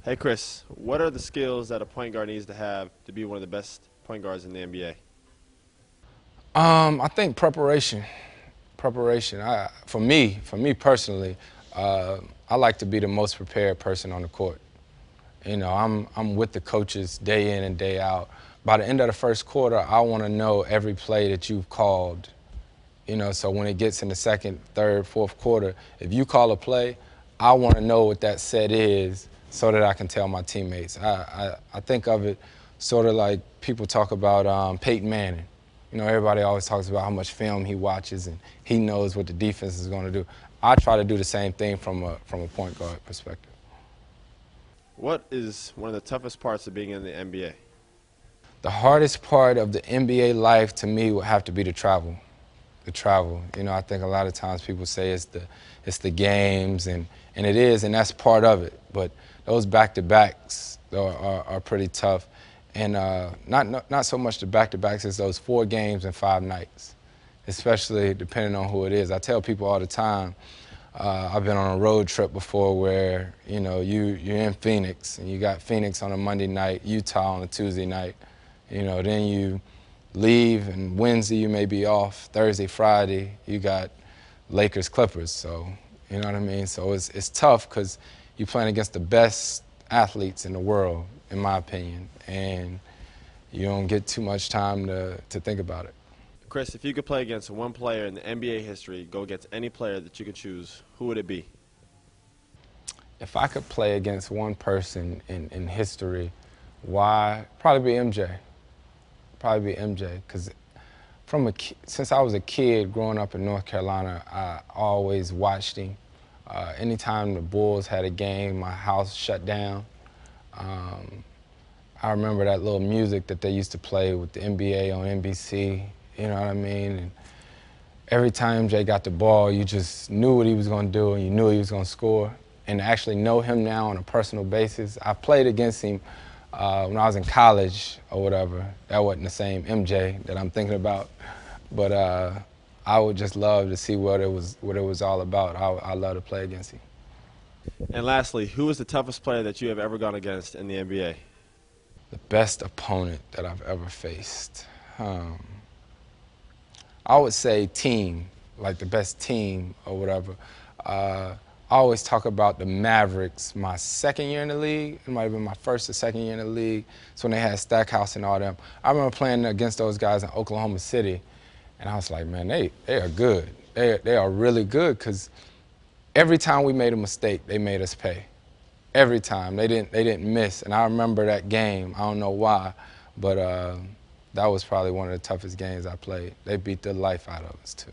Hey Chris, what are the skills that a point guard needs to have to be one of the best point guards in the NBA? I think preparation. Preparation. For me personally, uh, I like to be the most prepared person on the court. You know, I'm with the coaches day in and day out. By the end of the first quarter, I want to know every play that you've called. You know, so when it gets in the second, third, fourth quarter, if you call a play, I want to know what that set is so that I can tell my teammates. I think of it sort of like people talk about Peyton Manning. You know, everybody always talks about how much film he watches and he knows what the defense is going to do. I try to do the same thing from a point guard perspective. What is one of the toughest parts of being in the NBA? The hardest part of the NBA life to me would have to be the travel. The travel. You know, I think a lot of times people say it's the games and it is, and that's part of it. But those back-to-backs are pretty tough, and not so much the back-to-backs as those 4 games in 5 nights, especially depending on who it is. I tell people all the time. I've been on a road trip before where you're in Phoenix and you got Phoenix on a Monday night, Utah on a Tuesday night. You know, then you leave, and Wednesday you may be off. Thursday, Friday, you got Lakers, Clippers. So, you know what I mean? So it's tough because you're playing against the best athletes in the world, in my opinion, and you don't get too much time to think about it. Chris, if you could play against one player in the NBA history, go against any player that you could choose, who would it be? If I could play against one person in history, why? Probably be MJ. Probably be MJ, because since I was a kid growing up in North Carolina, I always watched him. Anytime the Bulls had a game, my house shut down. Um, I remember that little music that they used to play with the NBA on NBC. You know what I mean? And every time Jay got the ball, you just knew what he was going to do, and you knew he was going to score. And to actually know him now on a personal basis, I played against him when I was in college or whatever. That wasn't the same MJ that I'm thinking about, but I would just love to see what it was all about. I love to play against him. And lastly, who is the toughest player that you have ever gone against in the NBA? The best opponent that I've ever faced. I would say team, like the best team or whatever. I always talk about the Mavericks my second year in the league. It might have been my first or second year in the league. It's when they had Stackhouse and all them. I remember playing against those guys in Oklahoma City, and I was like, man, they are good. They are really good because every time we made a mistake, they made us pay. Every time. They didn't miss. And I remember that game. I don't know why, but that was probably one of the toughest games I played. They beat the life out of us, too.